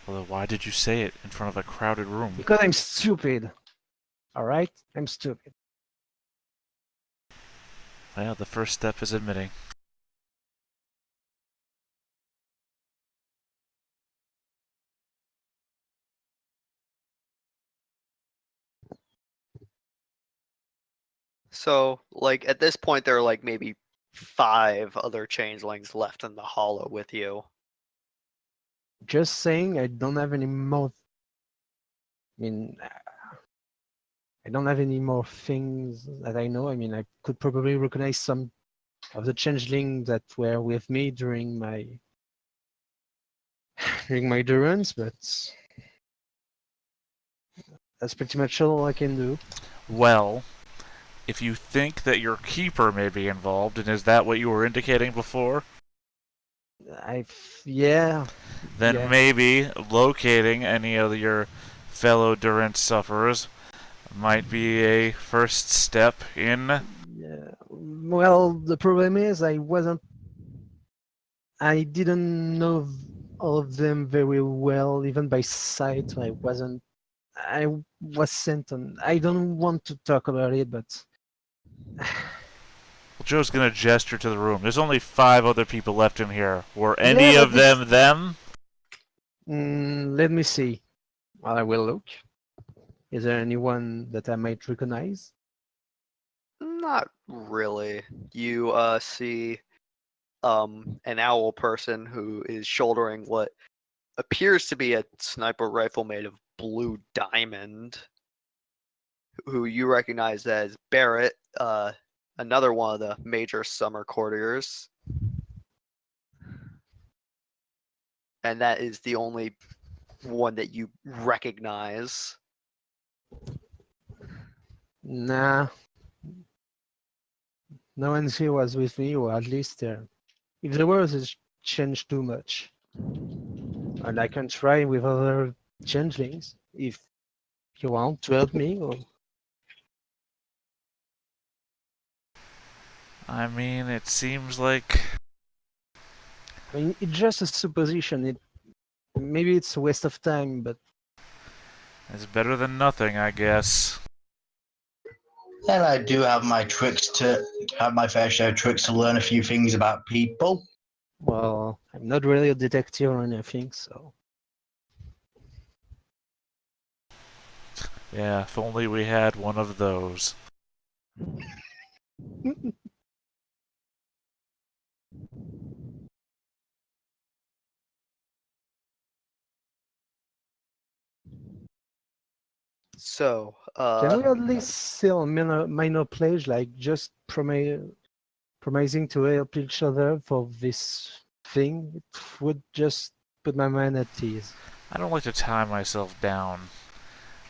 Well, why did you say it in front of a crowded room? Because I'm stupid. Alright? I'm stupid. Well, the first step is admitting. So, like, at this point, there are, like, maybe 5 other changelings left in the hollow with you. Just saying, I don't have any more. I mean, I don't have any more things that I know. I mean, I could probably recognize some of the changelings that were with me during my durance, but that's pretty much all I can do. Well, if you think that your keeper may be involved, and is that what you were indicating before? Yeah. Then Yeah. maybe locating any of your fellow durance sufferers might be a first step in. Yeah. Well, the problem is I didn't know all of them very well, even by sight. I was sent on. I don't want to talk about it, but Well, Joe's gonna gesture to the room. There's only 5 other people left in here. Were yeah, any but of them? let me see. Well, I will look. Is there anyone that I might recognize? Not really. You see an owl person who is shouldering what appears to be a sniper rifle made of blue diamond, who you recognize as Barrett, another one of the major summer courtiers. And that is the only one that you recognize. Nah, no one here was with me, or at least if there was, it's changed too much. And I can try with other changelings if you want to help me. Or I mean, it seems like. I mean, it's just a supposition. Maybe it's a waste of time, but It's better than nothing, I guess. And I do have my fair share of tricks to learn a few things about people. well, I'm not really a detective or anything, so. Yeah, if only we had one of those. So, Can we at least sell minor pledge, like just promising to help each other for this thing? It would just put my mind at ease. I don't like to tie myself down.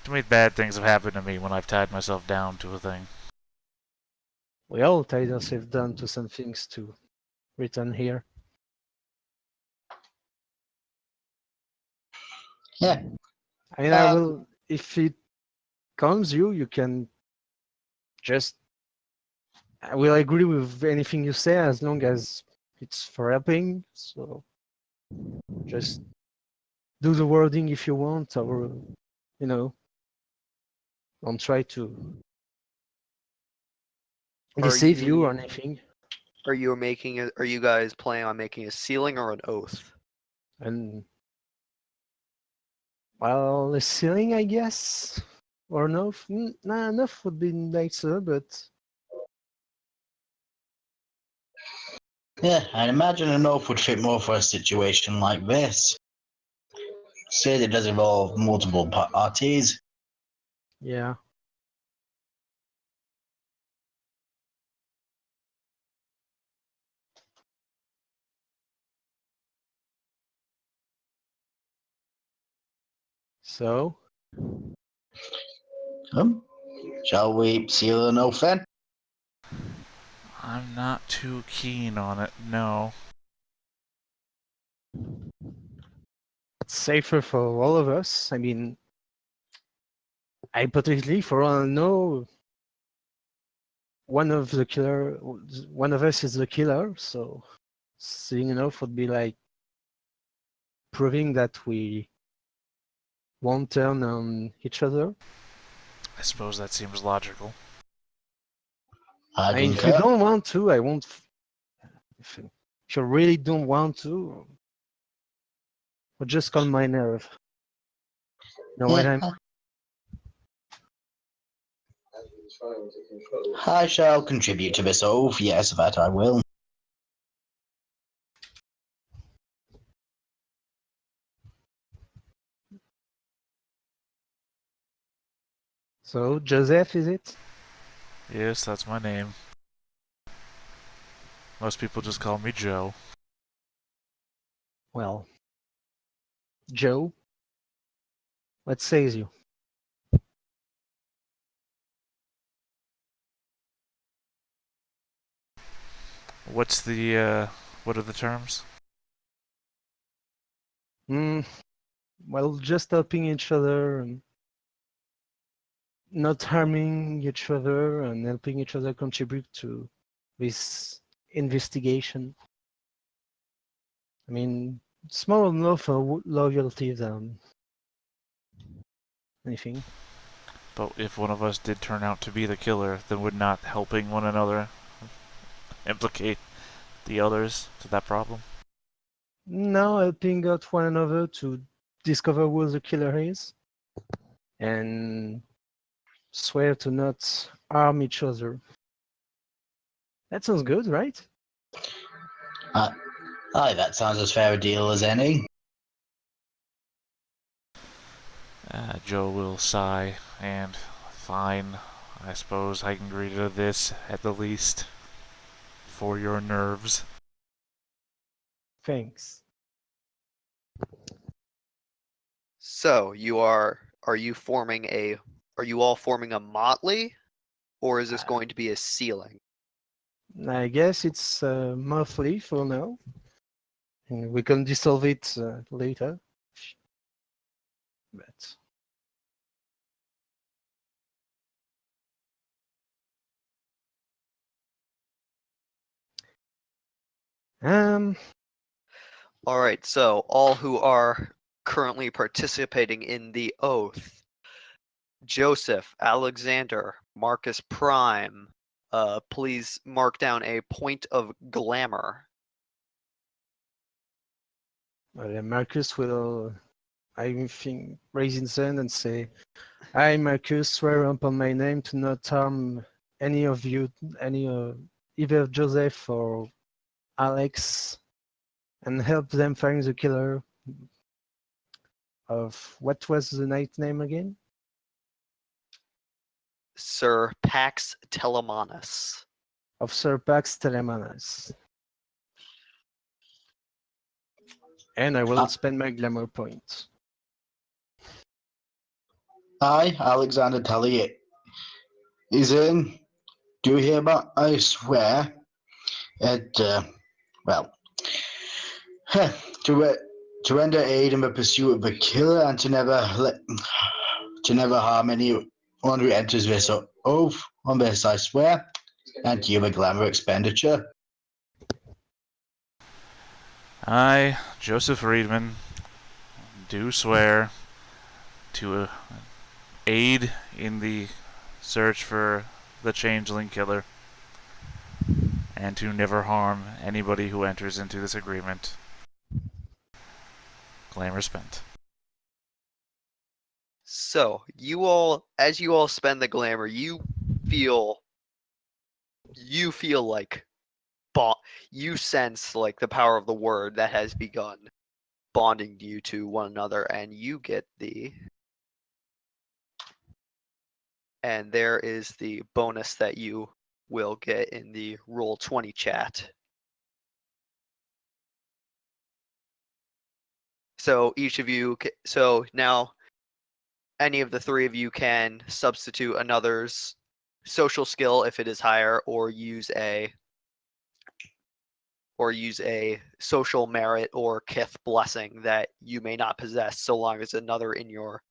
Too many bad things have happened to me when I've tied myself down to a thing. We all tied ourselves down to some things to return here. Yeah. I mean, I will. If it calms you, you can just. I will agree with anything you say as long as it's for helping. So just do the wording if you want, or don't try to deceive you or anything. Are you guys planning on making a sealing or an oath? And well, the ceiling, I guess, or no? Nah, enough would be nicer, but Yeah, I'd imagine an oath would fit more for a situation like this. Say it does involve multiple parties. yeah. So, Shall we seal an oath then? I'm not too keen on it, no. it's safer for all of us. I mean, hypothetically, for all I know, one of us is the killer. So, seeing enough would be like proving that we won't turn on each other. I suppose that seems logical. I And if concur. you don't want to, I won't. If you really don't want to, I'll just call my nerve. You know what Yeah, I'm? I shall contribute to this oath. Yes, that I will. So Joseph, is it? Yes, that's my name. Most people just call me Joe. Well, Joe, what says you? What are the terms? Well, just helping each other and not harming each other and helping each other contribute to this investigation. I mean, it's more enough for loyalty than anything. But if one of us did turn out to be the killer, then would not helping one another implicate the others to that problem? Now helping out one another to discover who the killer is and swear to not harm each other. That sounds good, right? Aye, that sounds as fair a deal as any. Joe will sigh and fine. I suppose I can agree to this at the least. For your nerves. Thanks. So are you all forming a motley, or is this going to be a ceiling? I guess it's monthly for now. And we can dissolve it later. But All right, so all who are currently participating in the oath: Joseph, Alexander, Marcus Prime, please mark down a point of glamour. Marcus will, I think, raise his hand and say, I, Marcus, swear upon my name to not harm any of you, either Joseph or Alex, and help them find the killer of, what was the knight's name again? Sir Pax Telemanus. Of Sir Pax Telemanas. And I will spend my glamour points. I, Alexander Tully, is in. Do hereby I swear at, well, to render aid in the pursuit of the killer and to never harm anyone who enters this oath. On this I swear, and to you a glamour expenditure. I, Joseph Reedman, do swear to aid in the search for the Changeling killer and to never harm anybody who enters into this agreement. Glamour spent. So as you all spend the glamour, you feel like you sense like the power of the word that has begun bonding you to one another, and you get and there is the bonus that you will get in the Roll20 chat. So each of you, so now any of the three of you can substitute another's social skill if it is higher, or use a social merit or kith blessing that you may not possess, so long as another in your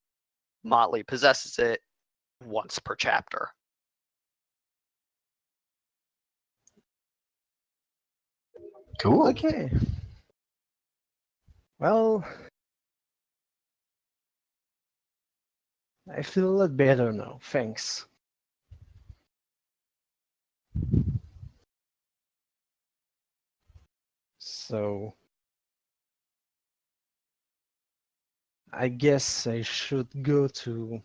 motley possesses it once per chapter. Cool. Okay. Well, I feel a lot better now, thanks. So I guess I should go to.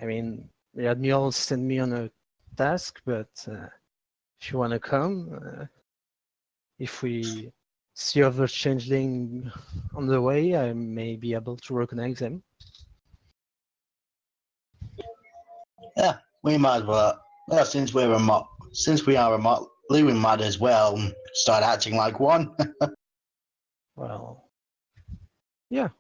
I mean, the admiral sent me on a task, but if you want to come, if we see other changeling on the way, I may be able to recognize them. Yeah, we might as well. Well, since we are remotely, we might as well start acting like one. Well, yeah.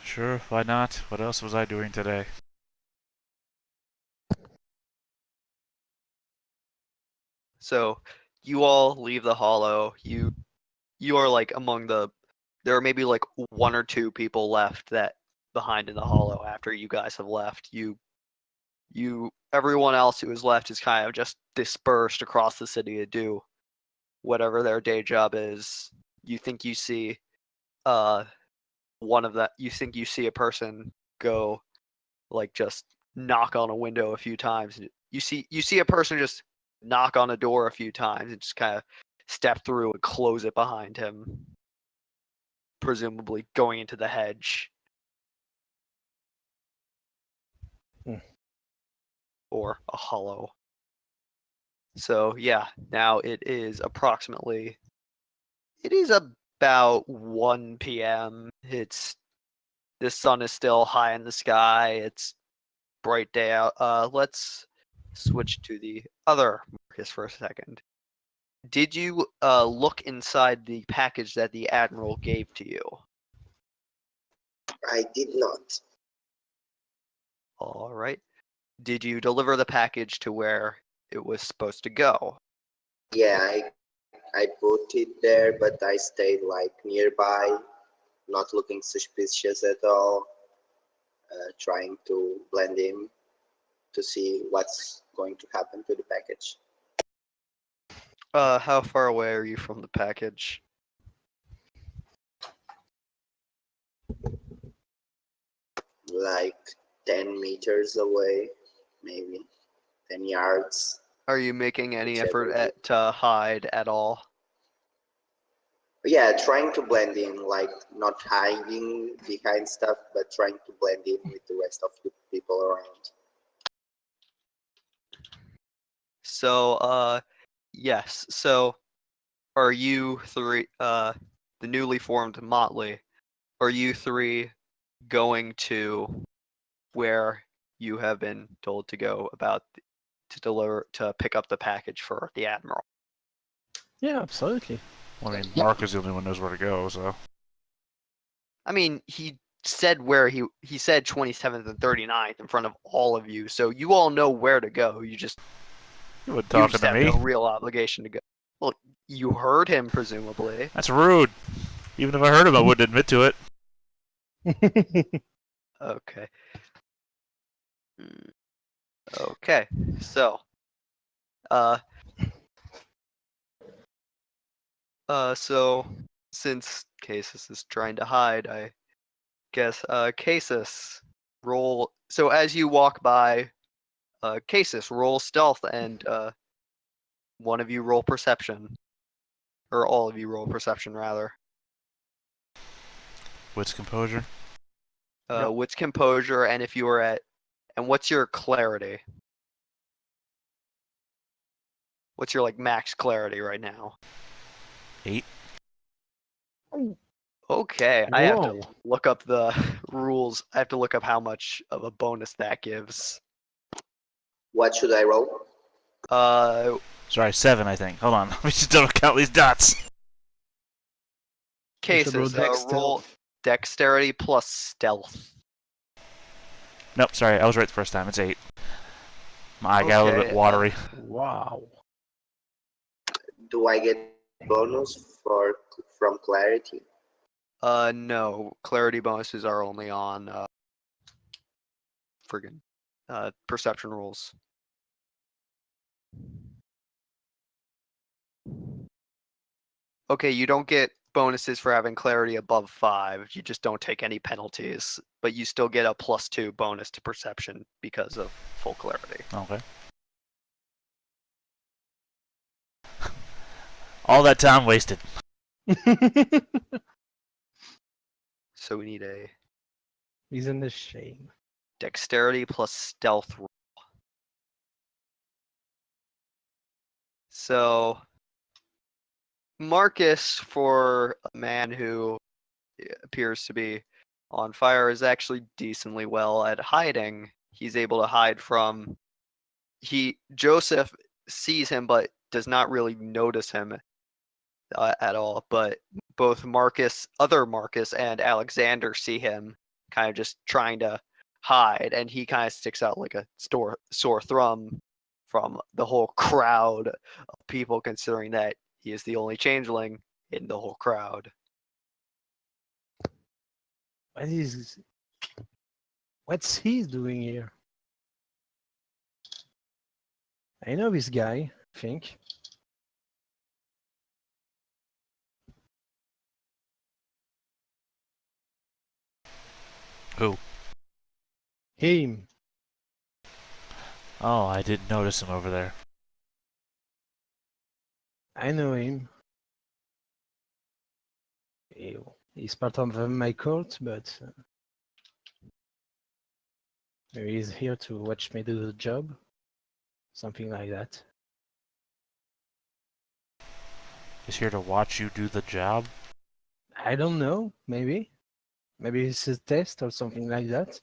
Sure, why not? What else was I doing today? So you all leave the hollow. You are like among the. There are maybe like one or two people left that behind in the hollow after you guys have left. Everyone else who is left is kind of just dispersed across the city to do whatever their day job is. You think you see one of that. You think you see a person go like just knock on a window a few times. You see a person just knock on a door a few times and just kind of step through and close it behind him, presumably going into the hedge. Or a hollow. So yeah, now it is about 1 p.m. The sun is still high in the sky. It's bright day out. Let's switch to the other Marcus for a second. Did you look inside the package that the Admiral gave to you? I did not. All right. Did you deliver the package to where it was supposed to go? Yeah, I put it there, but I stayed like nearby, not looking suspicious at all, trying to blend in to see what's going to happen to the package. How far away are you from the package? Like 10 meters away, maybe 10 yards. Are you making any Whichever way. effort to hide at all? Yeah, trying to blend in, like not hiding behind stuff, but trying to blend in with the rest of the people around. So, yes. So, are you three, the newly formed Motley, are you three going to where you have been told to go to pick up the package for the Admiral? Yeah, absolutely. Well, I mean, Yep. Mark is the only one who knows where to go, so. I mean, he said where he said 27th and 39th in front of all of you, so you all know where to go. You just You talking to have me? no real obligation to go. Well, you heard him, presumably. That's rude. Even if I heard him, I wouldn't admit to it. Okay. Okay. So, so since Casus is trying to hide, I guess Casus roll. So as you walk by, Casus roll stealth, and one of you roll perception, or all of you roll perception rather. Wits composure. Yep. Wits composure, and if you are at, and what's your clarity? What's your like max clarity right now? 8. Okay, I have to Whoa. look up the rules. I have to look up how much of a bonus that gives. What should I roll? Sorry, 7, I think. Hold on. Let me just double count these dots. You should roll Cases, dex roll stealth. dexterity plus stealth. Nope, sorry. I was right the first time. It's 8. My eye got a little bit Okay, watery. Wow. Do I get bonus from clarity? No, clarity bonuses are only on friggin' perception rules. Okay, you don't get bonuses for having clarity above 5. You just don't take any penalties, but you still get a +2 bonus to perception because of full clarity. Okay. All that time wasted. So we need a Isn't a shame. dexterity plus stealth roll. So Marcus, for a man who appears to be on fire, is actually decently well at hiding. He's able to hide from Joseph sees him but does not really notice him at all. But both other Marcus and Alexander see him kind of just trying to hide, and he kind of sticks out like a sore thumb from the whole crowd of people, considering that he is the only changeling in the whole crowd. What's he doing here? I know this guy, I think. Who? Him. Oh, I didn't notice him over there. I know him. He's part of my cult, but maybe he's here to watch me do the job. Something like that. He's here to watch you do the job? I don't know, maybe. Maybe it's a test or something like that.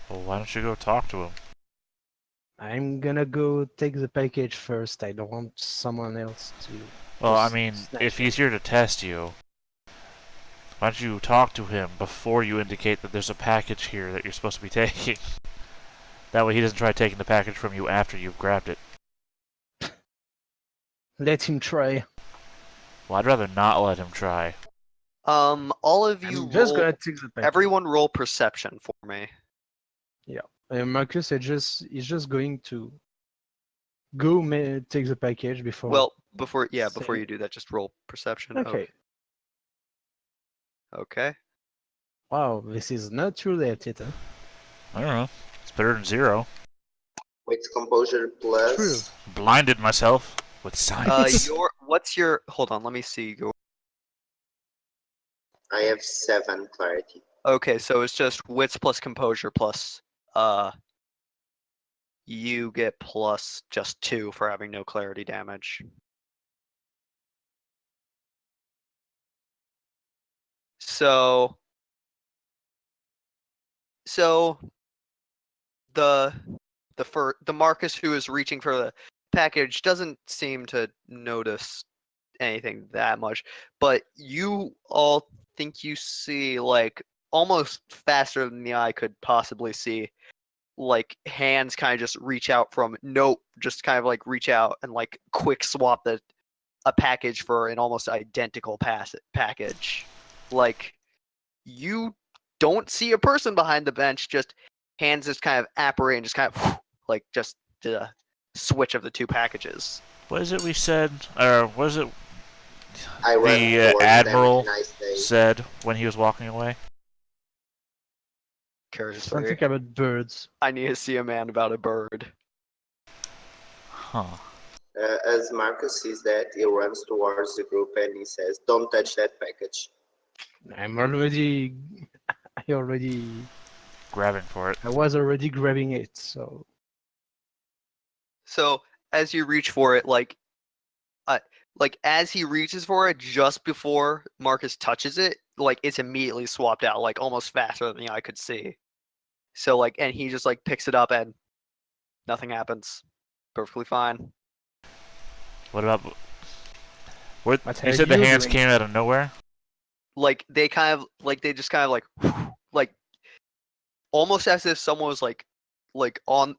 Well, why don't you go talk to him? I'm gonna go take the package first. I don't want someone else to. Well, I just mean, snatch if it. he's here to test you, why don't you talk to him before you indicate that there's a package here that you're supposed to be taking? That way he doesn't try taking the package from you after you've grabbed it. Let him try. Well, I'd rather not let him try. All of you I'm just roll. gonna take the package. Everyone roll perception for me. Marcus is just going to take the package before. Well, before say- you do that, just roll perception. Okay. Okay. Wow, this is not too late yet, huh? I don't know. It's better than 0. With composure plus. True. Blinded myself with science. Hold on, let me see. I have 7 clarity. Okay, so it's just wits plus composure plus you get plus just 2 for having no clarity damage. So the Marcus who is reaching for the package doesn't seem to notice anything that much, but you all think you see, like, almost faster than the eye could possibly see, like, hands kind of just reach out from just kind of like reach out and like quick swap a package for an almost identical package. Like, you don't see a person behind the bench, just hands just kind of apparate and just kind of like just did a switch of the 2 packages. What is it we said? Or what is it I run the towards them Admiral and I say, said when he was walking away? Curiously, Something about birds. I need to see a man about a bird. Huh. as Marcus sees that, he runs towards the group and he says, "Don't touch that package." I already Grabbing for it. I was already grabbing it, so So as you reach for it, like as he reaches for it, just before Marcus touches it, like it's immediately swapped out, like almost faster than the eye could see. So like, and he just like picks it up and nothing happens. Perfectly fine. What about... What, What you are said the you hands doing? came out of nowhere? Like they just kind of like almost as if someone was like on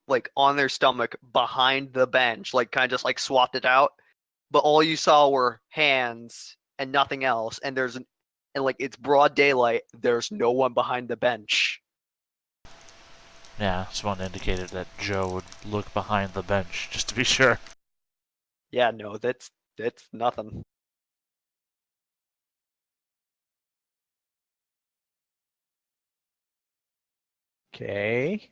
their stomach behind the bench, like kind of just like swapped it out. But all you saw were hands and nothing else. And like it's broad daylight. There's no one behind the bench. Yeah, someone indicated that Joe would look behind the bench, just to be sure. Yeah, no, that's nothing. Okay.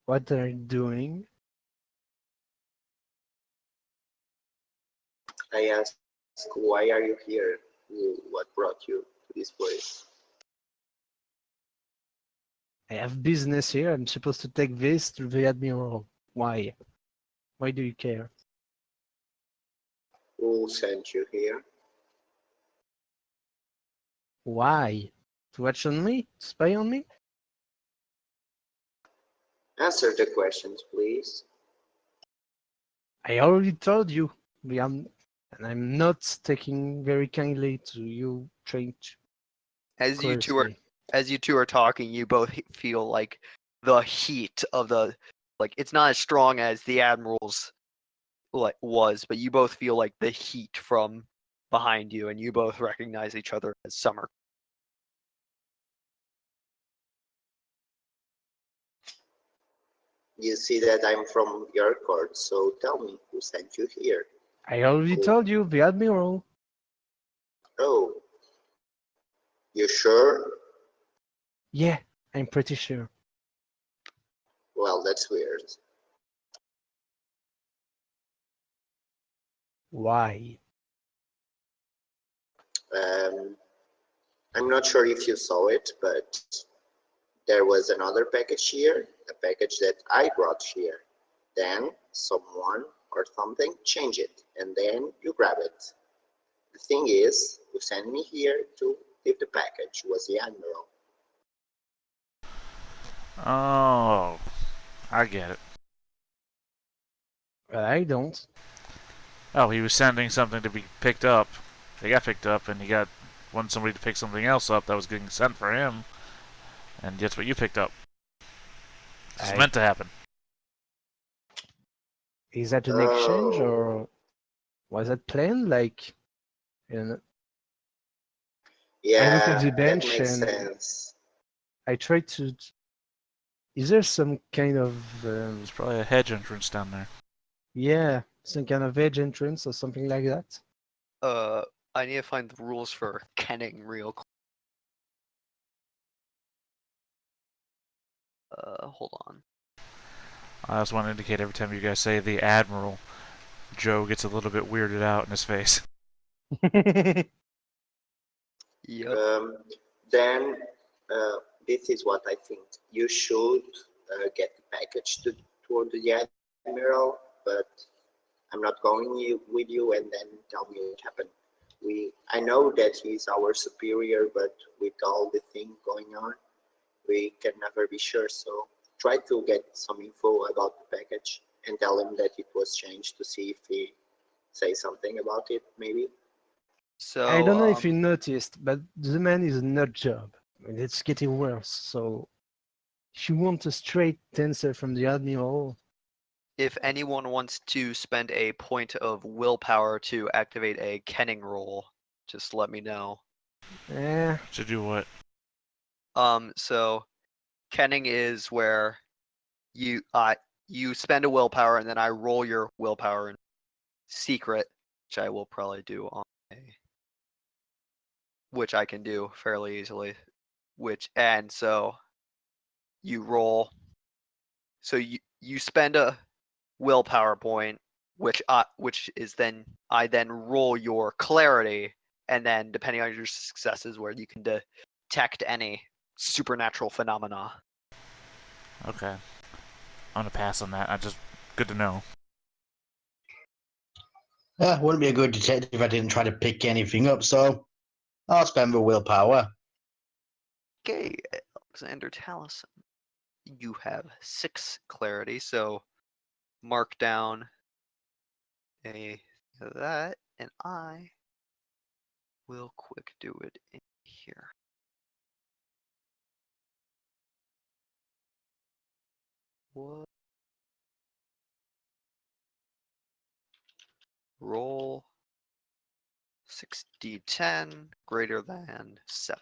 What are you doing? I ask, why are you here? What brought you to this place? I have business here. I'm supposed to take this to the Admiral. Why? Why do you care? Who sent you here? Why? To watch on me? To spy on me? Answer the questions, please. I already told you. And I'm not taking very kindly to you trying to As you coerce two are me. as you two are talking, you both feel like the heat of the it's not as strong as the admiral's was, but you both feel like the heat from behind you, and you both recognize each other as Summer. You see that I'm from your court, so tell me, who sent you here? I already told you, the Admiral. Oh, you sure? Yeah, I'm pretty sure. Well, that's weird. Why? I'm not sure if you saw it, but there was another package here, a package that I brought here. Then someone or something changed it, and then you grab it. The thing is, who sent me here to leave the package was the Admiral. Oh, I get it. But I don't. Oh, he was sending something to be picked up. It got picked up, and he wanted somebody to pick something else up that was getting sent for him. And that's what you picked up. It's meant to happen. Is that an exchange Oh. or was that planned? Like, you know, I look at Yeah, the that bench makes and sense. I try to. Is there some kind of There's probably a hedge entrance down there. yeah, some kind of edge entrance or something like that? I need to find the rules for kenning real quick. Hold on. I also want to indicate every time you guys say the Admiral, Joe gets a little bit weirded out in his face. Yep. Then this is what I think. You should get the package toward the Admiral, but I'm not going with you and then tell me what happened. I know that he's our superior, but with all the thing going on, we can never be sure. So try to get some info about the package and tell him that it was changed to see if he say something about it, maybe. So I don't know if you noticed, but the man is a nut job. I mean, it's getting worse. So, if you want a straight answer from the Admiral, if anyone wants to spend a point of willpower to activate a kenning roll, just let me know. To do what? So kenning is where you spend a willpower and then I roll your willpower in secret, which I will probably do which I can do fairly easily. So you roll. So you spend a willpower point, which is then I then roll your clarity, and then depending on your successes, where you can detect any supernatural phenomena. Okay. I'm gonna pass on that. Good to know. Wouldn't be a good detective if I didn't try to pick anything up, so I'll spend the willpower. Okay, Alexander Taliesin, you have 6 clarity, so mark down that, and I will quick do it in here. What? Roll 6d10 greater than 7.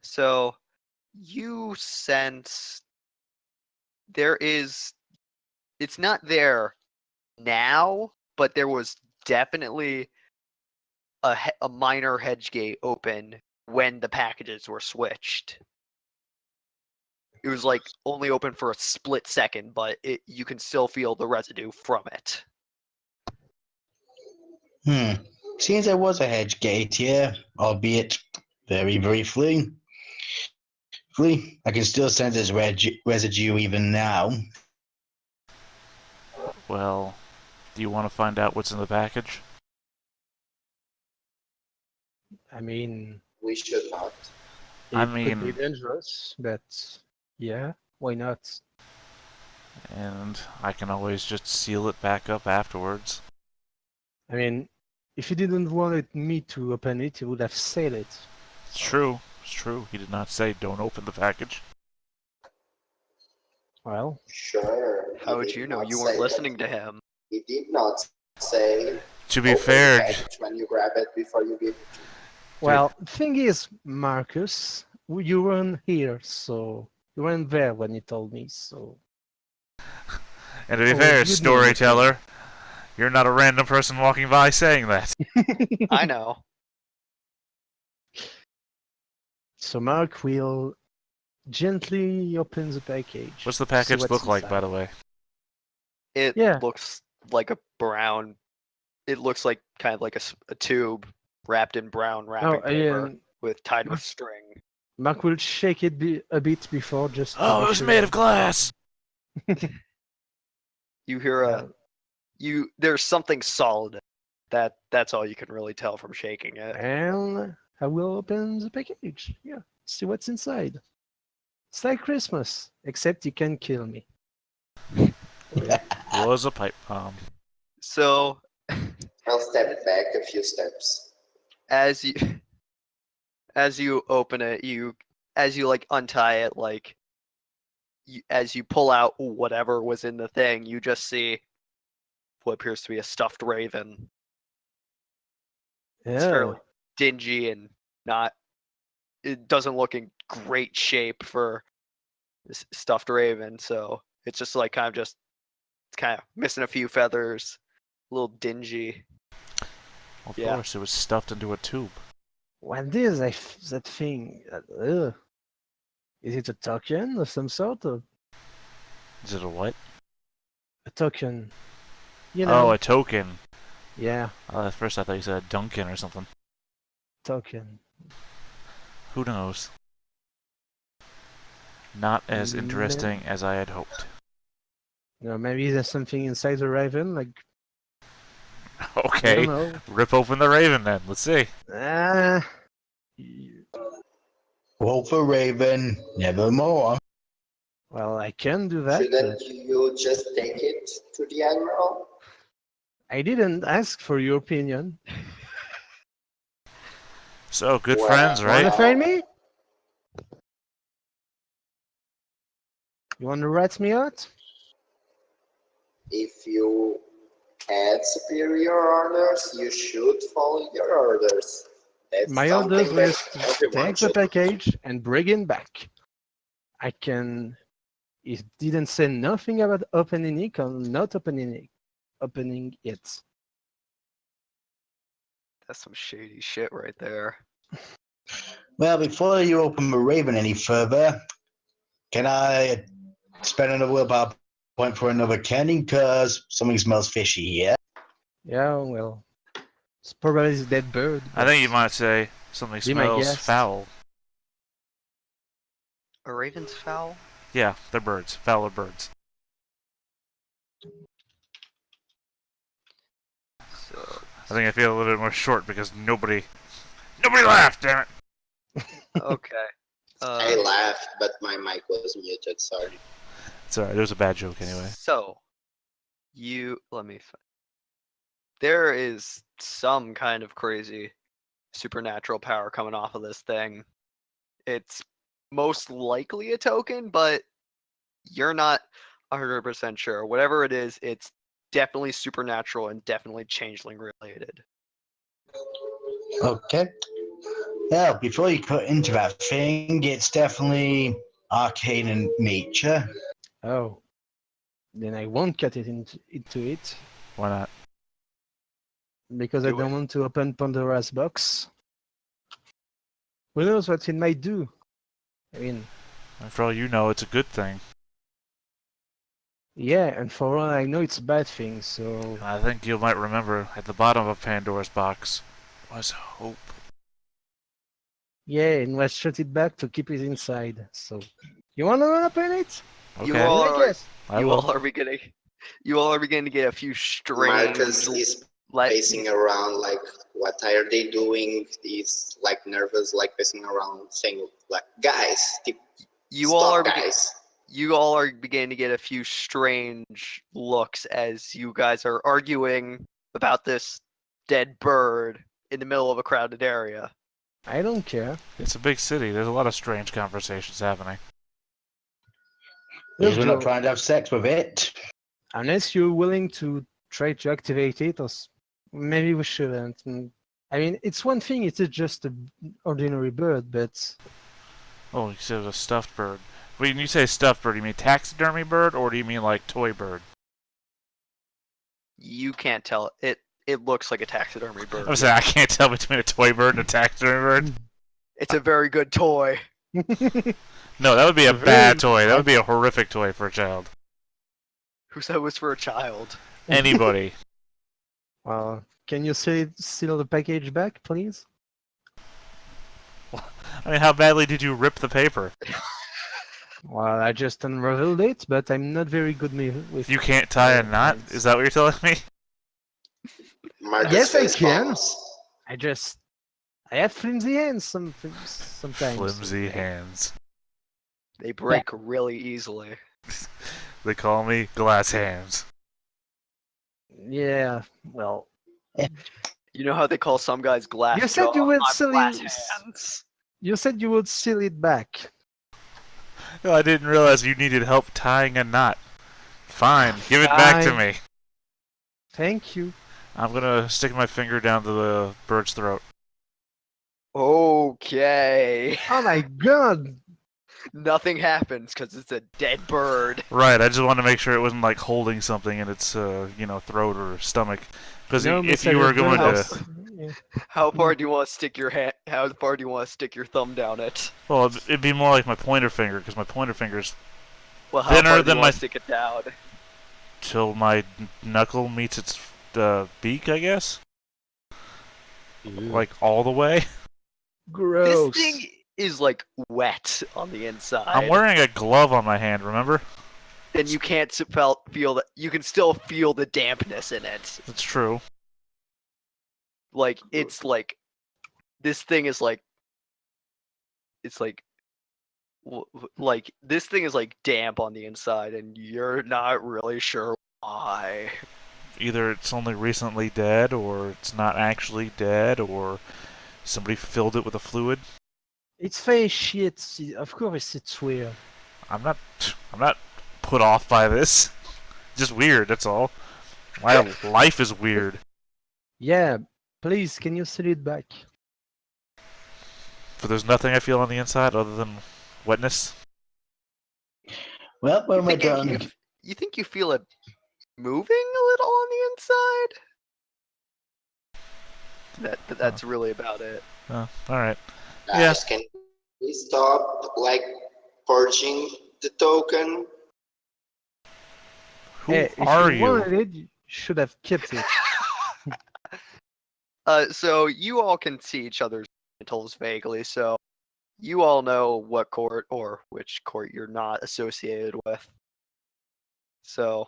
So you sense it's not there now, but there was definitely a minor hedge gate open when the packages were switched. It was like only open for a split second, but you can still feel the residue from it. Seems there was a hedge gate here, albeit very briefly. I can still sense this residue even now. Well, do you want to find out what's in the package? I mean, We should not. it I could be mean- dangerous, but yeah, why not? And I can always just seal it back up afterwards. I mean, if you didn't want me to open it, you would have said it. It's true. It's true. He did not say don't open the package. Well, Sure. he How would did you know? not You say weren't that. listening to him. He did not say. To be open the fair, package when you grab it before you give it. well, thing is, Marcus, you weren't here, so you weren't there when you told me. So and to be Oh, fair, you knew storyteller, you're not a random person walking by saying that. I know. So Mark will gently open the package. What's the see package what's look like, by inside. the way? It Yeah. looks like a brown. It looks like kind of like a tube wrapped in brown wrapping paper with tied with Mark- string. Mark will shake it a bit before just. to Oh, be it was sure. made of glass! You hear Yeah. there's something solid. That's all you can really tell from shaking it. And I will open the package. Yeah, see what's inside. It's like Christmas, except you can kill me. Was a pipe bomb. So I'll step back a few steps. as you open it, as you like untie it, like as you pull out whatever was in the thing, you just see what appears to be a stuffed raven. It's fairly dingy and it doesn't look in great shape for this stuffed raven, so it's just like it's kind of missing a few feathers, a little dingy. Of Yeah. course, it was stuffed into a tube. What is that thing? Is it a token of some sort? Or Is it a what? a token? You know? Oh, a token. Yeah, At first I thought you said a Duncan or something. token. Who knows? Not as interesting as I had hoped. No, maybe there's something inside the raven, like I Okay, don't know. rip open the raven then. Let's see. Ah, Hope for Raven, nevermore. well, I can do that. Shouldn't But you just take it to the admiral? I didn't ask for your opinion. So, good Well, friends, Wanna right? find me? You wanna rat me out? If you had superior orders, you should follow your orders. That's My something orders was that to everyone take the should. package and bring it back. I can. It didn't say nothing about opening it or not opening it. Opening it. That's some shady shit right there. Well, before you open the Raven any further, can I spend another willpower point for another canning? Because something smells fishy here. Yeah, well, it's probably a dead bird. I think you might say something Be my smells guest. foul. A raven's foul? Yeah, they're birds. Foul are birds. So I think I feel a little bit more short because nobody laughed, damn it. okay. I laughed, but my mic was muted. Sorry. It's alright, it was a bad joke anyway. So let me there is some kind of crazy supernatural power coming off of this thing. It's most likely a token, but you're not 100% sure. Whatever it is, it's definitely supernatural and definitely changeling related. Okay. Well, before you cut into that thing, it's definitely arcane in nature. Oh, then I won't cut it into it. Why not? because I Do don't it. want to open Pandora's box. Who knows what it might do? I mean, And for all you know, it's a good thing. yeah, and for all I know, it's a bad thing. So I think you might remember at the bottom of Pandora's box was hope. yeah, and let's shut it back to keep it inside. So you want to open it? You Okay, all I are guess. I you will. all are beginning you all are beginning to get a few strange Marcus is let pacing around like, what are they doing? He's like nervous, like pacing around, saying like, guys, you all are stop, begin- guys. you all are beginning to get a few strange looks as you guys are arguing about this dead bird in the middle of a crowded area. I don't care. It's a big city. There's a lot of strange conversations happening. Because Look, we're not Joe, trying to have sex with it. unless you're willing to try to activate it, maybe we shouldn't. I mean, it's one thing. It's just an ordinary bird, but Oh, you said it was a stuffed bird. When you say stuffed bird, you mean taxidermy bird, or do you mean like toy bird? You can't tell it. It looks like a taxidermy bird. I'm saying I can't tell between a toy bird and a taxidermy bird. It's a very good toy. No, that would be a Very bad toy. That would be a horrific toy for a child. Who said it was for a child? Anybody. well, can you seal the package back, please? I mean, how badly did you rip the paper? Well, I just unraveled it, but I'm not very good with. You can't tie a knot? Is that what you're telling me? Marcus Yes, I face can. palms. I have flimsy hands sometimes. Flimsy hands. They break really easily. They call me glass hands. Yeah, well, You know how they call some guys glass You said you jaw? would I'm seal glass it- hands. you said you would seal it back. No, I didn't realize you needed help tying a knot. Fine, give it back to Fine. me. Thank you. I'm gonna stick my finger down to the bird's throat. Okay. Oh my god! Nothing happens because it's a dead bird. Right, I just wanted to make sure it wasn't like holding something in its, throat or stomach. Because No, if Mr. you were Bird going House. to, Yeah. How far do you want to stick your hand? How far do you want to stick your thumb down it? well, it'd be more like my pointer finger, because my pointer finger's Well, how Thinner far do than you my- want to stick it down? till my knuckle meets its beak, I guess. Like all the way. Gross. This thing is like wet on the inside. I'm wearing a glove on my hand, remember? and you can't feel that. You can still feel the dampness in it. That's true. Like it's like this thing is like it's like like this thing is like damp on the inside, and you're not really sure why. Either it's only recently dead, or it's not actually dead, or somebody filled it with a fluid. It's very shit. Of course, it's weird. I'm not put off by this. Just weird, that's all. My life is weird. Yeah, please, can you seal it back? But there's nothing I feel on the inside other than wetness. Well, when we're think done, you think you feel it moving a little on the inside? That's really about it. Oh, alright. Guys, can we stop like purging the token? Who Hey, if are you you? wanted it, you should have kept it. So you all can see each other's genitals vaguely, so you all know what court or which court you're not associated with. So,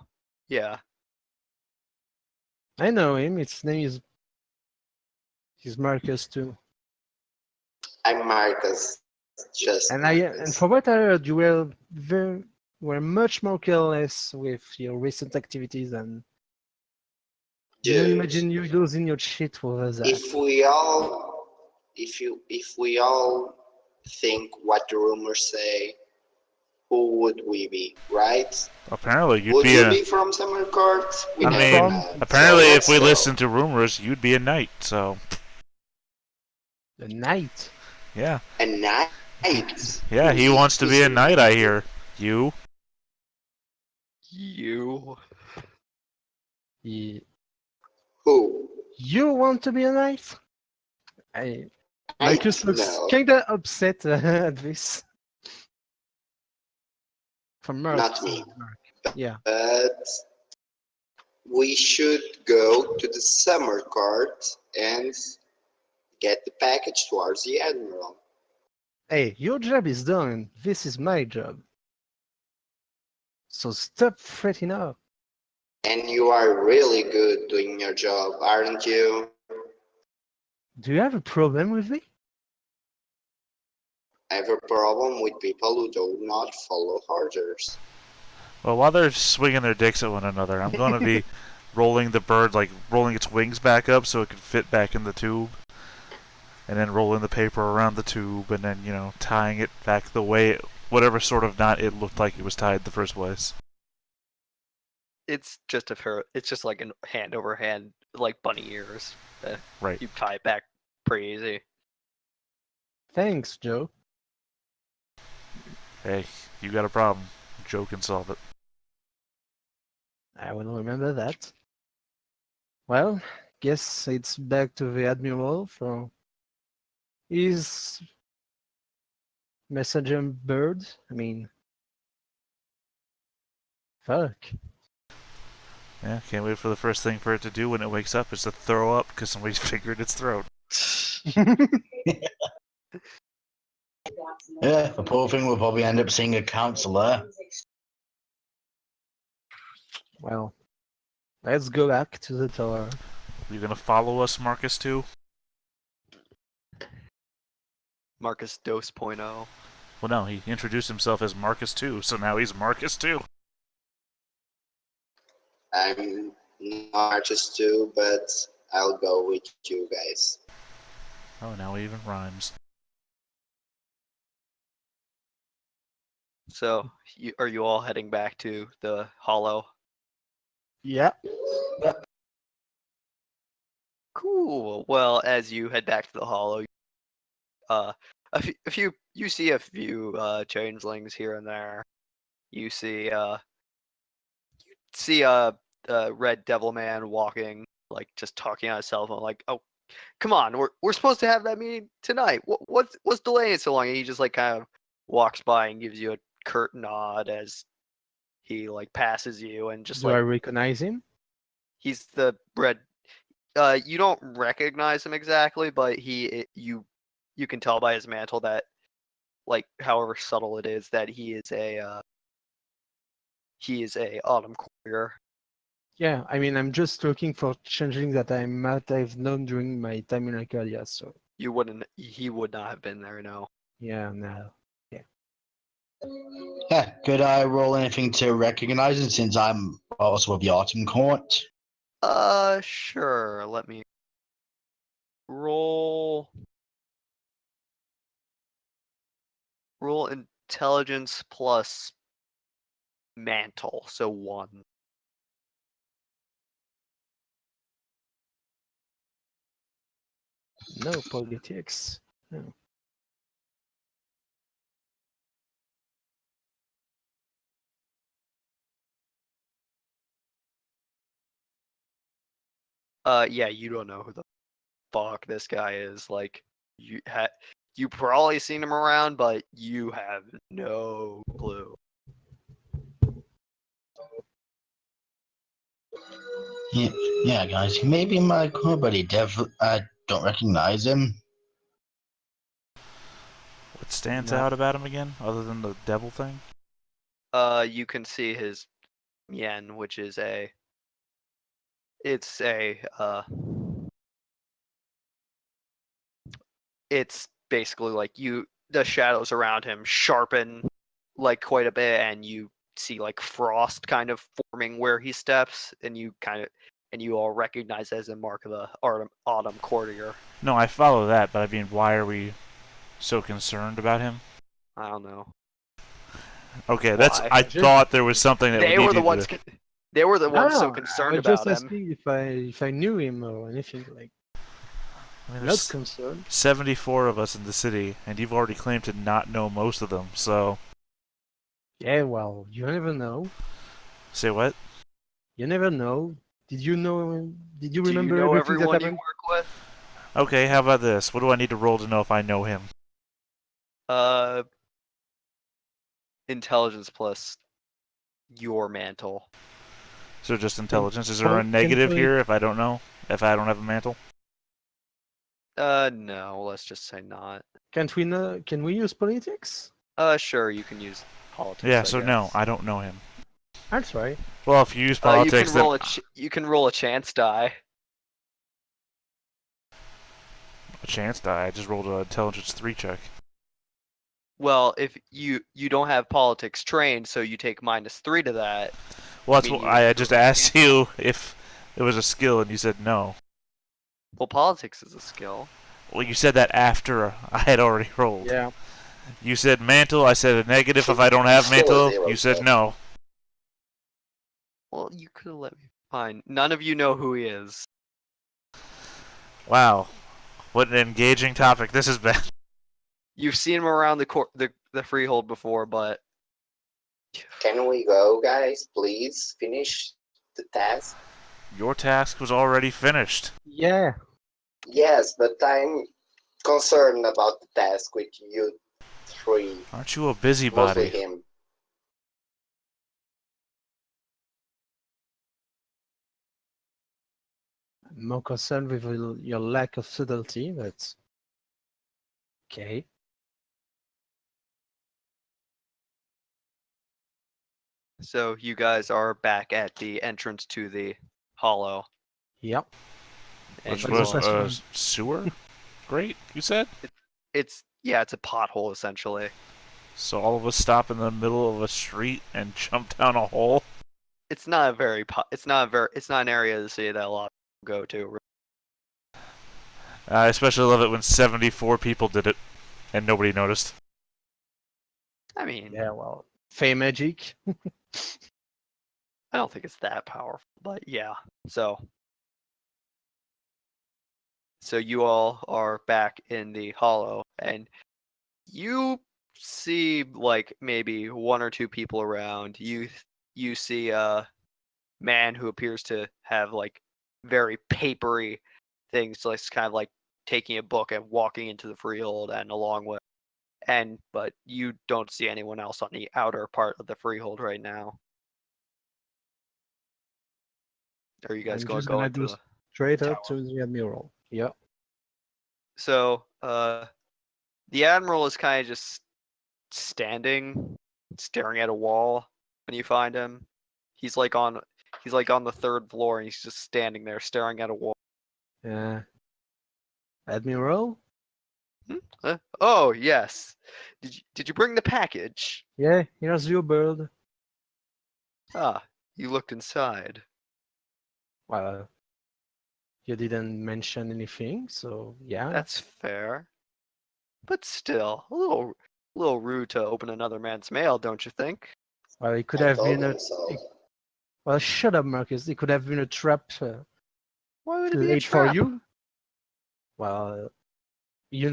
yeah. I know him. His name is. He's Marcus too. I'm Marcus. Just And Marcus. for what I heard, you were much more careless with your recent activities, and you Dude, imagine you losing your shit over that. if we all think what the rumors say, who would we be, right? Apparently, you'd Would be you a. be from Summer Court? We I never mean, know. apparently, So if we let's go. listen to rumors, you'd be a knight. So, The night. yeah, A night. yeah, he wants to be a knight. I hear you. You. He, Who? You want to be a knight? Marcus looks no, kinda upset at this. From Mark. not me. Mark. Yeah. But we should go to the summer court and get the package towards the admiral. Hey, your job is done. This is my job. So stop fretting up. And you are really good doing your job, aren't you? Do you have a problem with me? I have a problem with people who do not follow orders. Well, while they're swinging their dicks at one another, I'm going to be rolling the bird, like rolling its wings back up so it can fit back in the tube. And then rolling the paper around the tube and then, tying it back the way, whatever sort of knot it looked like it was tied the first place. It's just it's just like a hand over hand, like bunny ears. Right. You tie it back pretty easy. Thanks, Joe. Hey, you got a problem. Joe can solve it. I will remember that. Well, guess it's back to the Admiral for his messenger bird. I mean, fuck. Yeah, can't wait for the first thing for it to do when it wakes up is to throw up because somebody's fingered its throat. Yeah, the poor thing will probably end up seeing a counselor. Well, let's go back to the tower. You gonna follow us, Marcus, too? Marcus Dos.0. Well, no, he introduced himself as Marcus 2, so now he's Marcus 2. I'm not just two, but I'll go with you guys. Oh, now he even rhymes. So, are you all heading back to the Hollow? Yeah. Cool. Well, as you head back to the Hollow, you see a few changelings here and there. You see a red devil man walking, like just talking on his cell phone, like, "Oh, come on, we're supposed to have that meeting tonight. What's delaying so long?" And he just like kind of walks by and gives you a curt nod as he like passes you, and just Do I like recognize him? he's the red. You don't recognize him exactly, but you can tell by his mantle that, like, however subtle it is, that he is a autumn courier. Yeah, I mean, I'm just looking for changelings that I might have known during my time in Arcadia, so He would not have been there, no. yeah, no. Yeah, could I roll anything to recognize him since I'm also of the Autumn Court? Sure. Let me roll intelligence plus mantle, so 1. No politics. No. Yeah, you don't know who the fuck this guy is. Like, you probably seen him around, but you have no clue. Yeah, guys, he may be my court, but I don't recognize him. What stands No. out about him again, other than the devil thing? You can see his yen, which is it's basically like the shadows around him sharpen like quite a bit, and you see like frost kind of forming where he steps, and you all recognize as a mark of the autumn courtier. No, I follow that, but I mean, why are we so concerned about him? I don't know. Okay, Why? I thought there was something that They we were the needed ones. to... They were the ones so No, concerned I was just about him. asking if I knew him or anything like. I mean, Not there's concerned. 74 of us in the city, and you've already claimed to not know most of them, so... Yeah, well, you never know. Say what? You never know. Did you know? Did you Do you remember know everything that everyone you happened? work with? Okay, how about this? What do I need to roll to know if I know him? Intelligence plus your mantle. So just intelligence. Is there Well, a negative here if I don't know? If I don't have a mantle? No, let's just say not. Can't we know? Can we use politics? Sure, you can use politics. Yeah, I so guess. no, I don't know him. I'll try. Well, if you use You politics, can then roll you can roll a chance die. a chance die. I just rolled an intelligence 3 check. Well, if you don't have politics trained, so you take -3 to that. Well, that's mean, what you I improve just your asked chance you if it was a skill, and you said no. Well, politics is a skill. Well, you said that after I had already rolled. Yeah. You said mantle. I said a negative if I don't have Still a mantle. zero, You said so- no. Well, you could have let me. Fine. None of you know who he is. Wow, what an engaging topic this has been. You've seen him around the Freehold before, but Can we go, guys? Please finish the task. Your task was already finished. Yeah. Yes, but I'm concerned about the task with you three. Aren't you a Mostly busybody? him. I'm more concerned with your lack of subtlety, but okay. so you guys are back at the entrance to the hollow. Yep. And Which you was all- a sewer? Great, you said? it's a pothole essentially. So all of us stop in the middle of a street and jump down a hole? It's not an area of the city that a lot of people go to. I especially love it when 74 people did it and nobody noticed. I mean, Yeah. Well, Fey magic. I don't think it's that powerful, but yeah. So you all are back in the hollow, and you see like maybe one or two people around. You see a man who appears to have like very papery things, like kind of like taking a book and walking into the Freehold and along with. But you don't see anyone else on the outer part of the Freehold right now. Are you guys I'm going just to go gonna into do the straight tower? up to the admiral. Yep. So, the admiral is kind of just standing, staring at a wall when you find him. He's like on the third floor, and he's just standing there staring at a wall. Admiral. Oh yes, did you bring the package? Yeah. Here's your bird. Ah, you looked inside. Well, you didn't mention anything, so yeah. That's fair, but still a little rude to open another man's mail, don't you think? Well, it could I have told been him a. so. Well, shut up, Marcus. It could have been a trap Why would it be a late for trap? you. Well, we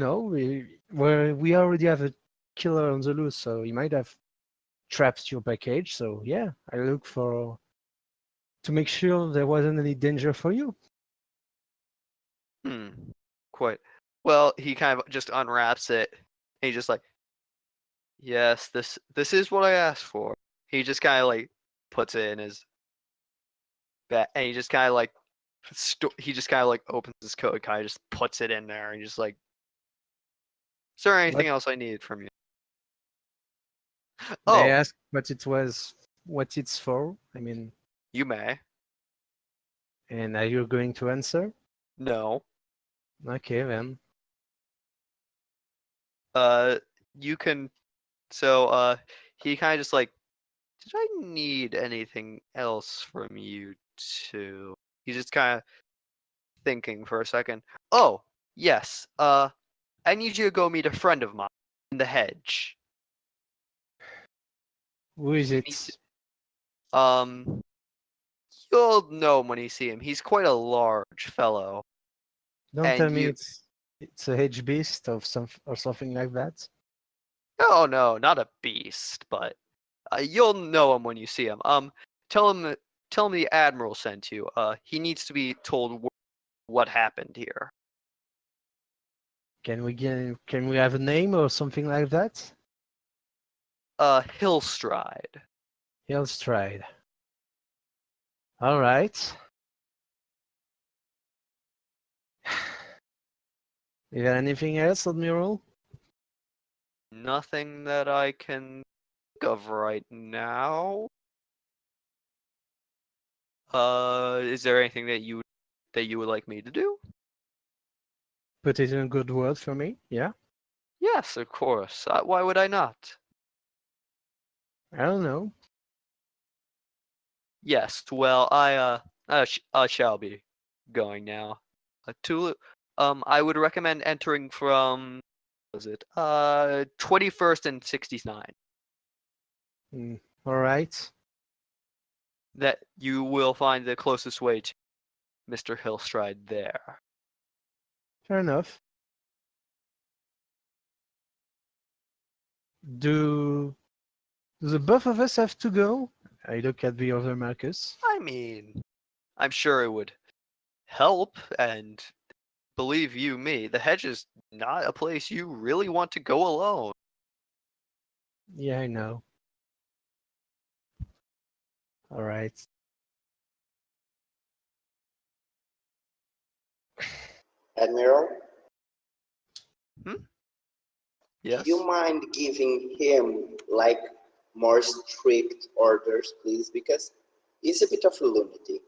already have a killer on the loose, so he might have trapped your package. So yeah, I look to make sure there wasn't any danger for you. Quite. Well, he kind of just unwraps it, and he's just like, "Yes, this is what I asked for." He just kind of like puts it in his bag, and he just kind of like opens his coat, and kind of just puts it in there, and just like, "Is there anything else I need from you?" They Oh, asked what it's for. I mean, you may. and are you going to answer? No. Okay then. You can. So, he kind of just like, "Did I need anything else from you too?" He's just kind of thinking for a second. Oh, yes. I need you to go meet a friend of mine in the hedge. Who is You it? need You'll know him when you see him. He's quite a large fellow. Don't and tell me you- it's a hedge beast or something like that. Oh no, not a beast, but you'll know him when you see him. Tell him tell me the Admiral sent you. He needs to be told what happened here. Can we have a name or something like that? Hillstride. Hillstride. All right. You got anything else, Admiral? Nothing that I can think of right now. Is there anything that you would like me to do? Put it in a good word for me. Yeah. Yes, of course. Why would I not? I don't know. Yes. Well, I shall be going now. I would recommend entering from, what was it 21st and 69. All right. That you will find the closest way to Mr. Hillstride there. Fair enough. Do the both of us have to go? I look at the other Marcus. I mean, I'm sure it would help, and believe you me, the hedge is not a place you really want to go alone. Yeah, I know. All right. Admiral, Yes. do you mind giving him like more strict orders, please? Because he's a bit of a lunatic.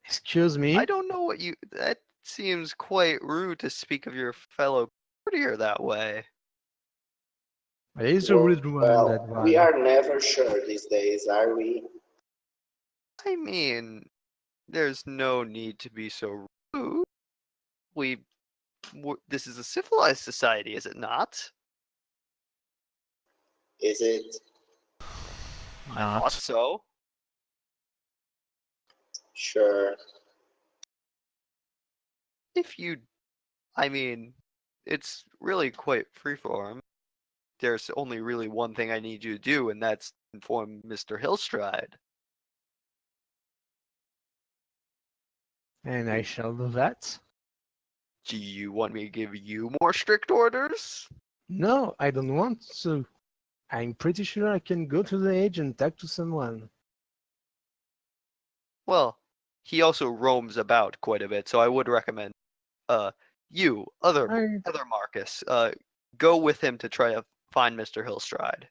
Excuse me. I don't know what you. That seems quite rude to speak of your fellow courtier that way. It is a rude one, that Well, we one. are never sure these days, are we? I mean, there's no need to be so rude. This is a civilized society, is it not? Is it? I thought Not. so. Sure. I mean, it's really quite freeform. There's only really one thing I need you to do, and that's inform Mr. Hillstride. And I shall do that. Do you want me to give you more strict orders? No, I don't want to. I'm pretty sure I can go to the edge and talk to someone. Well, he also roams about quite a bit, so I would recommend you, other Marcus, go with him to try to find Mr. Hillstride.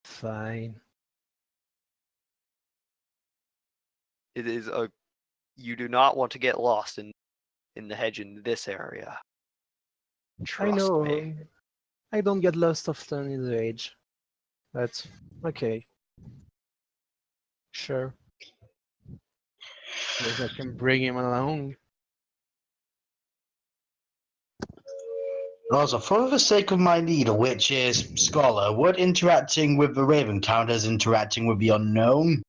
Fine. It is you do not want to get lost in the hedge in this area. Trust I know. me. I don't get lost often in the age. But okay. Sure. Guess I can bring him along. Also, for the sake of my needle, which is Scholar, would interacting with the Raven count as interacting with the unknown?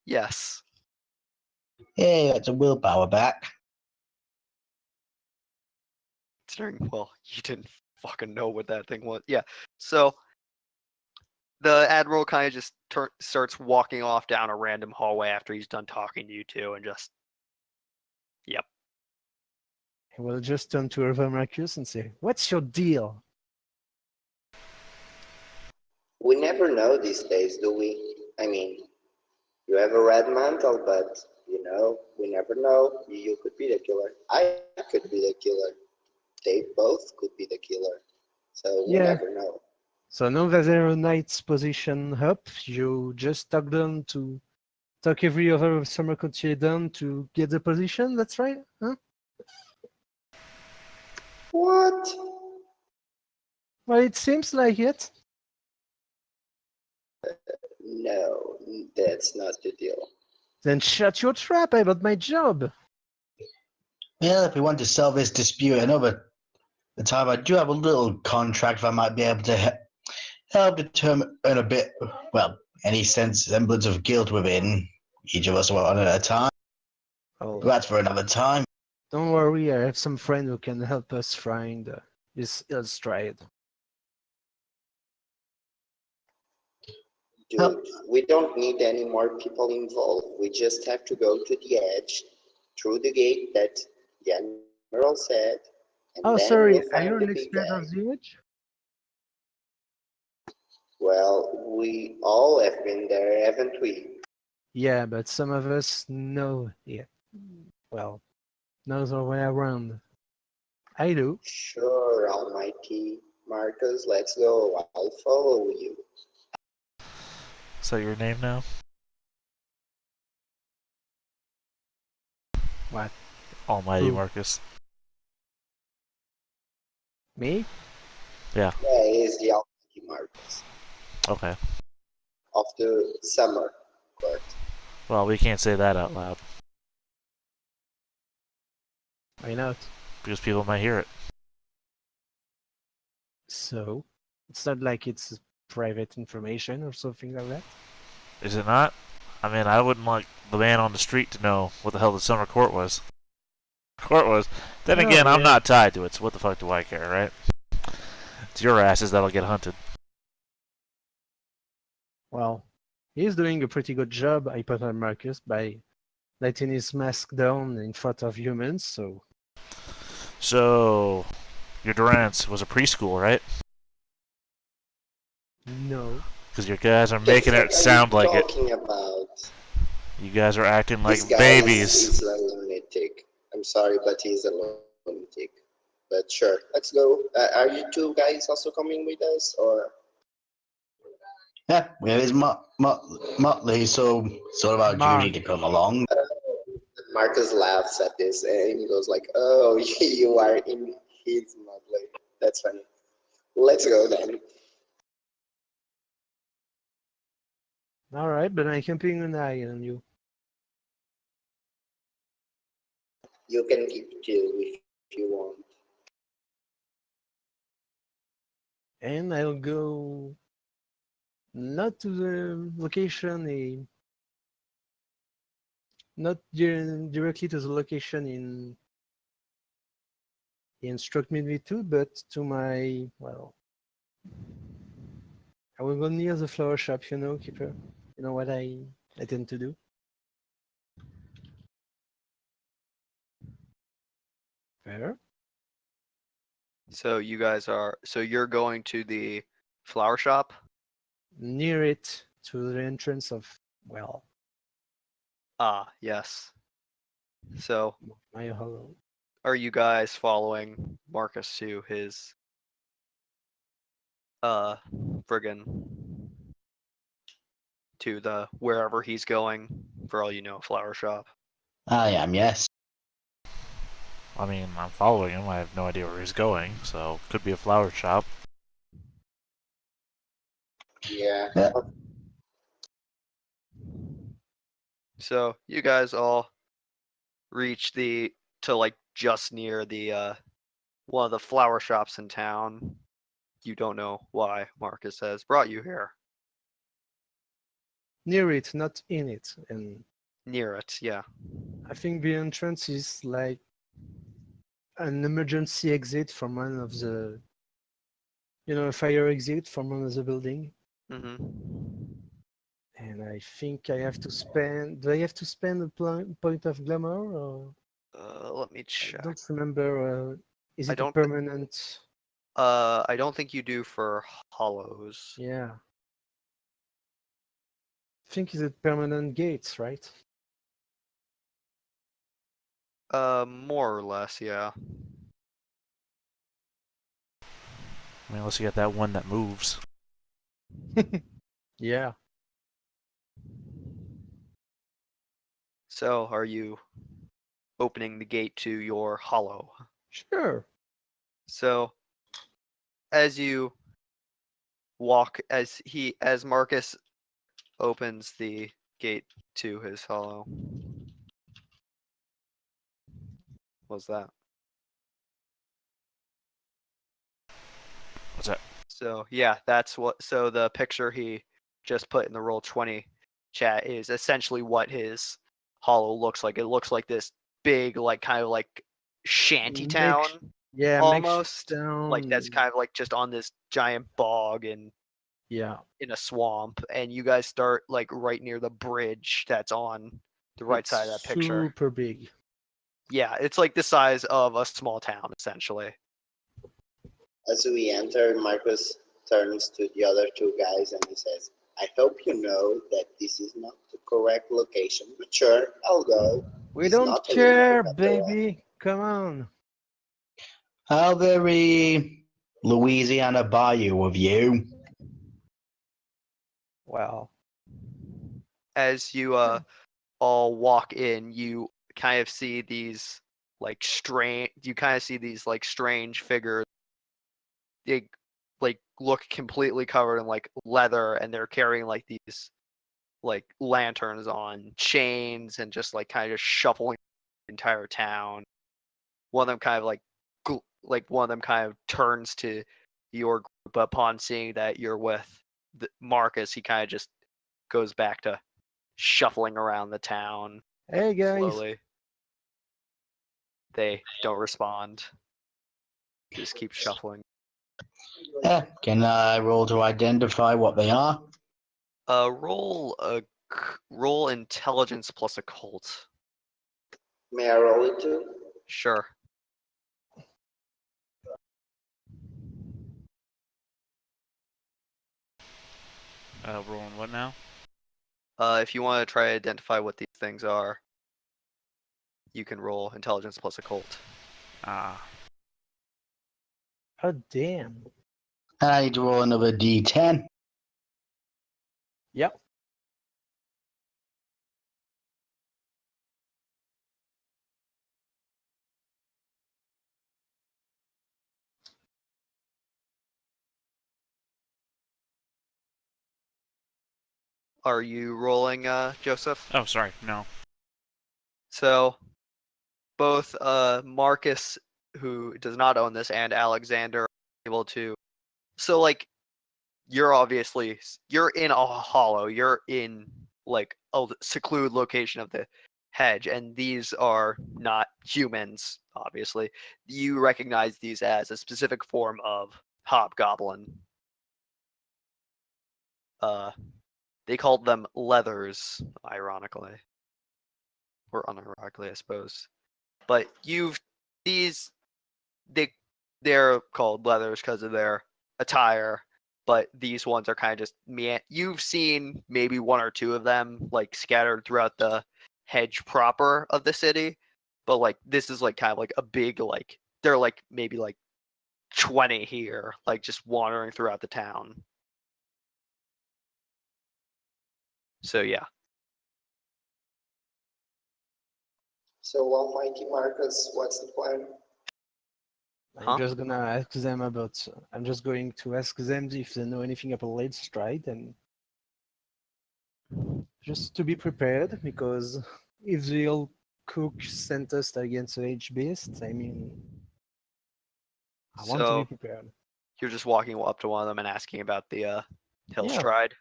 Yes. Hey, that's a willpower back. Considering, well, you didn't fucking know what that thing was. Yeah. So the Admiral kind of just starts walking off down a random hallway after he's done talking to you two, and just, yep. I will just turn to Irva Marcus and say, "What's your deal?" We never know these days, do we? I mean, you have a red mantle, but you know, we never know. You could be the killer. I could be the killer. They both could be the killer. So we Yeah. never know. So now that there are knights position up, you just talk every other summer courtier down to get the position. That's right, huh? What? Well, it seems like it. No, that's not the deal. Then shut your trap. I got my job. Well, if we want to sell this dispute another time, I do have a little contract that might be able to help determine a bit, well, any semblance of guilt within each of us one at a time. Oh, But that's for another time. don't worry. I have some friend who can help us find this Hillstride. Dude, we don't need any more people involved. We just have to go to the edge, through the gate that the Admiral said, and Oh, then sorry. we'll Are you find an the big expert guy. of the edge? Well, we all have been there, haven't we? Yeah, but some of us know it. Well, knows our way around. I do. Sure, Almighty. Marcus, let's go. I'll follow you. Is that your name now? What? Almighty Who? Marcus. Me? Yeah. Yeah, he's the Almighty Marcus Okay. of the summer court. Well, we can't say that out loud Why not? because people might hear it. So, it's not like it's private information or something like that. Is it not? I mean, I wouldn't like the man on the street to know what the hell the summer court was. Then Oh, again, I'm yeah. not tied to it, so what the fuck do I care, right? It's your asses that'll get hunted. Well, he's doing a pretty good job, I put on Marcus, by letting his mask down in front of humans, so... So, your Durance was a preschool, right? No. Because your guys are The making fuck it sound are you like it. talking about? You guys are acting like This guy babies. is a lunatic. I'm sorry, but he's a lunatic. But sure, let's go. Are you two guys also coming with us, or? Yeah, where is Motley? So sort of our duty to come along. Marcus laughs at this and he goes like, "Oh, you are in his Motley. That's funny. Let's go then." Alright, but I'm keeping an eye on you. You can keep chill if you want. And I'll go... not to the location, not directly to the location he instructed me to, but to my, well... I will go near the flower shop, you know, Keeper. You know what I tend to do? Fair. So you guys are. So you're going to the flower shop. Near it, to the entrance of, well, Ah, yes. So my hollow. are you guys following Marcus to his friggin' to the wherever he's going, for all you know, flower shop? I am, yes. I mean, I'm following him. I have no idea where he's going, so could be a flower shop. Yeah. Yeah. So you guys all reach to like just near the one of the flower shops in town. You don't know why Marcus has brought you here. Near it, not in it. And Near it, yeah. I think the entrance is like an emergency exit from one of the, a fire exit from one of the building. Mm-hmm. And I think I have to spend. Do I have to spend a point of glamour, or Let me I check. don't remember? Is I it a don't. permanent? I don't think you do for hollows. Yeah. I think it's a permanent gates, right? More or less, yeah. I mean, unless you got that one that moves. Yeah. So, are you opening the gate to your hollow? Sure. So, as you walk, as Marcus opens the gate to his hollow. What's that? What's that? So yeah, that's what. So the picture he just put in the Roll20 chat is essentially what his hollow looks like. It looks like this big, like kind of like shanty town Yeah, almost. makes Like that's down. kind of like just on this giant bog, and Yeah. in a swamp, and you guys start like right near the bridge that's on the right side of that picture. Super big. Yeah, it's like the size of a small town essentially. As we enter, Marcus turns to the other two guys and he says, I hope you know that this is not the correct location, but sure, I'll go. We It's don't not a care, link after all. baby. Come on. How very Louisiana Bayou of you. Well, As you all walk in, you kind of see these like strange figures. They like look completely covered in like leather, and they're carrying like these like lanterns on chains and just like kind of shuffling the entire town. One of them kind of one of them kind of turns to your group upon seeing that you're with Marcus. He kind of just goes back to shuffling around the town hey guys. slowly. They don't respond. Just keep shuffling. Can I roll to identify what they are? Roll intelligence plus occult. May I roll it too? Sure. Rolling what now? If you want to try to identify what these things are, you can roll intelligence plus occult. Ah. Oh damn. I need to roll another d10. Yep. Are you rolling, Joseph? Oh, sorry. No. So, both Marcus, who does not own this, and Alexander are able to. So, like, you're in a hollow. You're in like a secluded location of the hedge, and these are not humans. Obviously, you recognize these as a specific form of hobgoblin. They called them leathers, ironically, or unironically, I suppose. But these they're called leathers because of their attire, but these ones are kind of just you've seen maybe one or two of them like scattered throughout the hedge proper of the city, but like this is like kind of like a big like they're like maybe like 20 here, like just wandering throughout the town. So yeah. So, Almighty Marcus, what's the plan? Huh? I'm just going to ask them if they know anything about Late Stride, and just to be prepared, because if the old cook sent us against the H beast, I mean, I want to be So prepared. you're just walking up to one of them and asking about the hill Yeah. stride.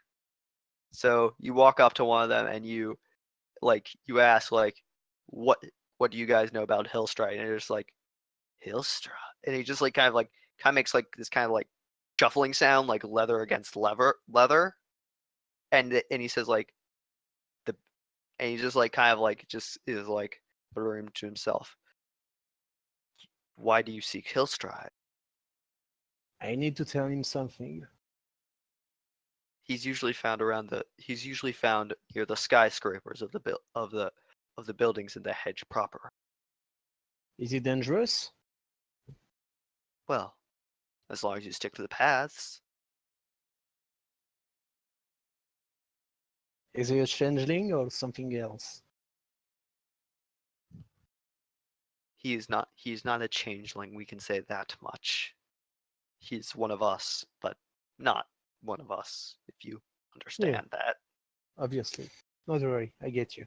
So you walk up to one of them and you ask like what do you guys know about hill stride? And they're just like hill stride, and he just like kind of makes like this kind of like shuffling sound, like leather against leather, and he says like and he just like kind of like just is like muttering to himself, why do you seek hill stride? I need to tell him something. He's usually found near the skyscrapers of the buildings in the hedge proper. Is it dangerous? Well, as long as you stick to the paths. Is he a changeling or something else? He's not a changeling, we can say that much. He's one of us, but not one of us, if you understand that. Obviously. Not worry, I get you.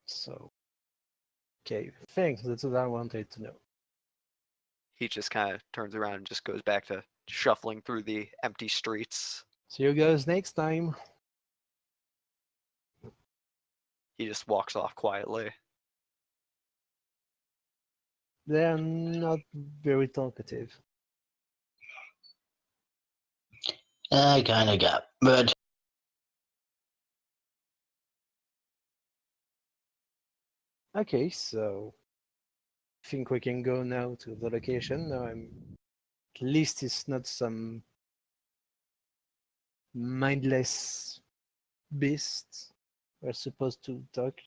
So, okay, thanks. That's what I wanted to know. He just kind of turns around and just goes back to shuffling through the empty streets. See you guys next time. He just walks off quietly. They're not very talkative. I kind of got, but Okay, so I think we can go now to the location. Now at least it's not some mindless beasts we're supposed to talk